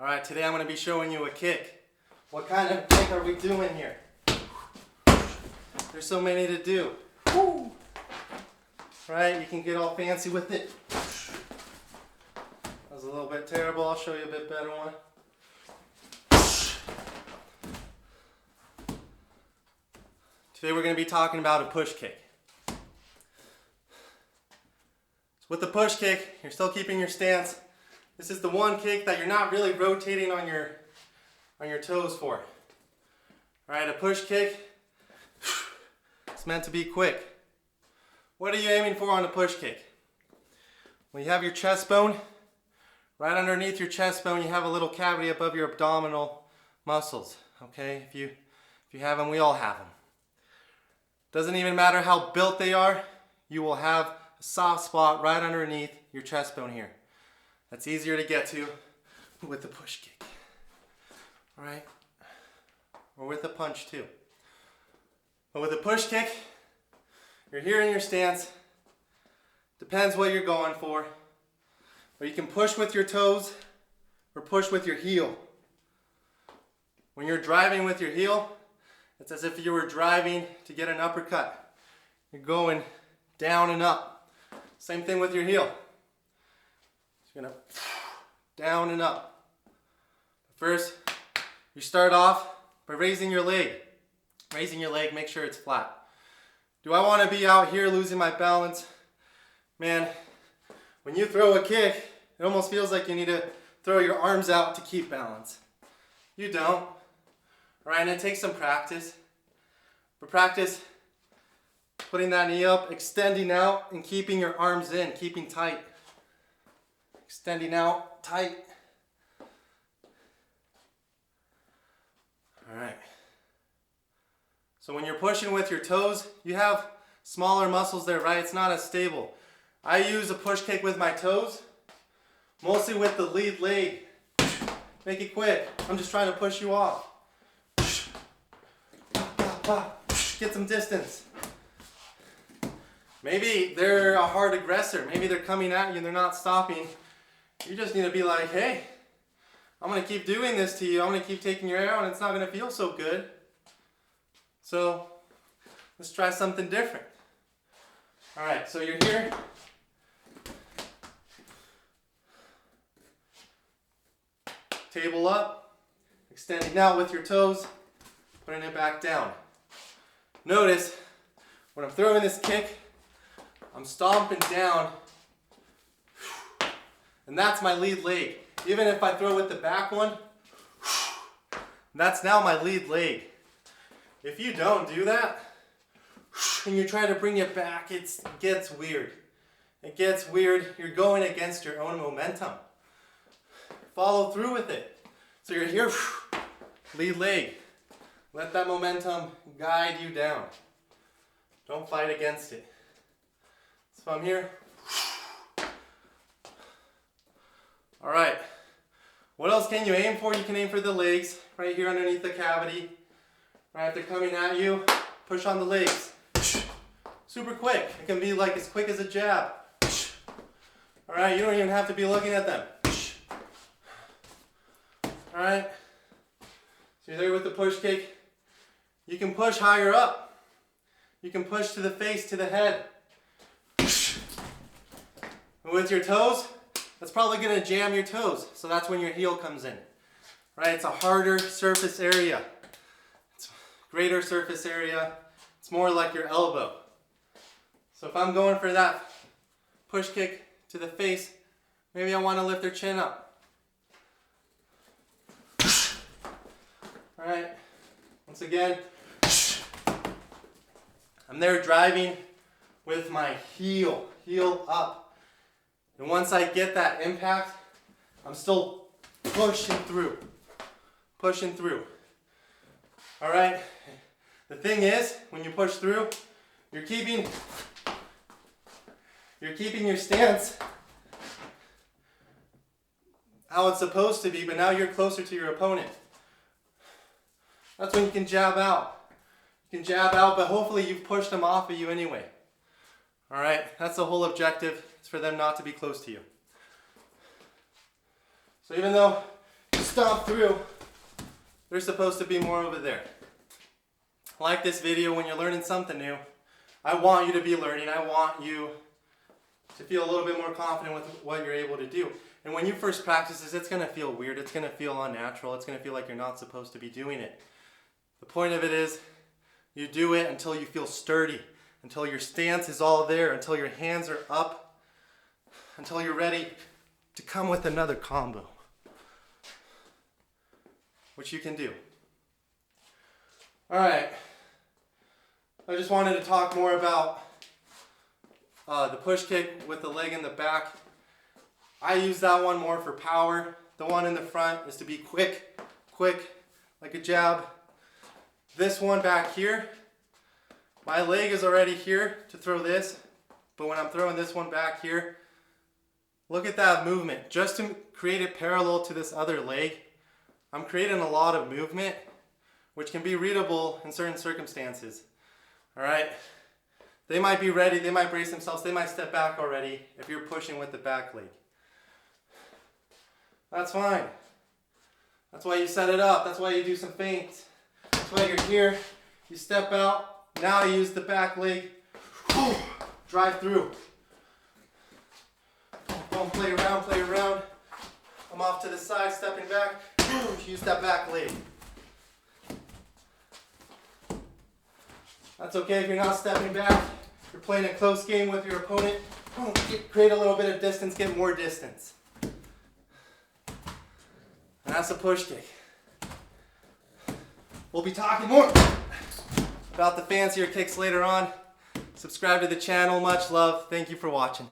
Alright, today I'm going to be showing you a kick. What kind of kick are we doing here? There's so many to do. Woo! Right, you can get all fancy with it. That was a little bit terrible. I'll show you a bit better one. Today we're going to be talking about a push kick. So with the push kick, you're still keeping your stance. This is the one kick that you're not really rotating on your toes for. Alright, a push kick, it's meant to be quick. What are you aiming for on a push kick? When you have your chest bone, right underneath your chest bone you have a little cavity above your abdominal muscles. Okay, if you have them, we all have them. Doesn't even matter how built they are, you will have a soft spot right underneath your chest bone here. That's easier to get to with the push kick. Alright? Or with a punch too. But with a push kick, you're here in your stance. Depends what you're going for. But you can push with your toes or push with your heel. When you're driving with your heel, it's as if you were driving to get an uppercut. You're going down and up. Same thing with your heel. You're gonna down and up. First, you start off by raising your leg. Raising your leg, make sure it's flat. Do I want to be out here losing my balance? Man, when you throw a kick, it almost feels like you need to throw your arms out to keep balance. You don't. Alright, and it takes some practice. But practice putting that knee up, extending out, and keeping your arms in, keeping tight. Extending out, tight. Alright. So when you're pushing with your toes, you have smaller muscles there, right? It's not as stable. I use a push kick with my toes, mostly with the lead leg. Make it quick. I'm just trying to push you off. Get some distance. Maybe they're a hard aggressor. Maybe they're coming at you and they're not stopping. You just need to be like, hey, I'm going to keep doing this to you. I'm going to keep taking your arrow and it's not going to feel so good. So let's try something different. Alright, so you're here. Table up. Extending out with your toes. Putting it back down. Notice when I'm throwing this kick, I'm stomping down. And that's my lead leg. Even if I throw with the back one, that's now my lead leg. If you don't do that, and you try to bring it back, it gets weird. It gets weird. You're going against your own momentum. Follow through with it. So you're here, lead leg. Let that momentum guide you down. Don't fight against it. So I'm here. Alright, what else can you aim for? You can aim for the legs, right here underneath the cavity. Right, if they're coming at you, push on the legs. Super quick. It can be like as quick as a jab. Alright, you don't even have to be looking at them. Alright, so you're there with the push kick. You can push higher up. You can push to the face, to the head. And with your toes, that's probably going to jam your toes. So that's when your heel comes in. Right? It's a harder surface area. It's a greater surface area. It's more like your elbow. So if I'm going for that push kick to the face, maybe I want to lift their chin up. Alright. Once again, I'm there driving with my heel up. And once I get that impact, I'm still pushing through. Pushing through. Alright? The thing is, when you push through, you're keeping your stance how it's supposed to be, but now you're closer to your opponent. That's when you can jab out. You can jab out, but hopefully you've pushed them off of you anyway. Alright? That's the whole objective. It's for them not to be close to you. So even though you stomp through, there's supposed to be more over there. Like this video, when you're learning something new, I want you to be learning. I want you to feel a little bit more confident with what you're able to do. And when you first practice this, it's going to feel weird. It's going to feel unnatural. It's going to feel like you're not supposed to be doing it. The point of it is you do it until you feel sturdy, until your stance is all there, until your hands are up, until you're ready to come with another combo, which you can do. All right. I just wanted to talk more about the push kick with the leg in the back. I use that one more for power. The one in the front is to be quick, like a jab. This one back here, my leg is already here to throw this, but when I'm throwing this one back here, look at that movement. Just to create it parallel to this other leg, I'm creating a lot of movement, which can be readable in certain circumstances. All right, they might be ready, they might brace themselves, they might step back already if you're pushing with the back leg. That's fine. That's why you set it up, that's why you do some feints. That's why you're here, you step out, now you use the back leg, drive through. Don't play around. I'm off to the side, stepping back, use that back leg. That's okay if you're not stepping back. You're playing a close game with your opponent. Create a little bit of distance, get more distance. And that's a push kick. We'll be talking more about the fancier kicks later on. Subscribe to the channel. Much love. Thank you for watching.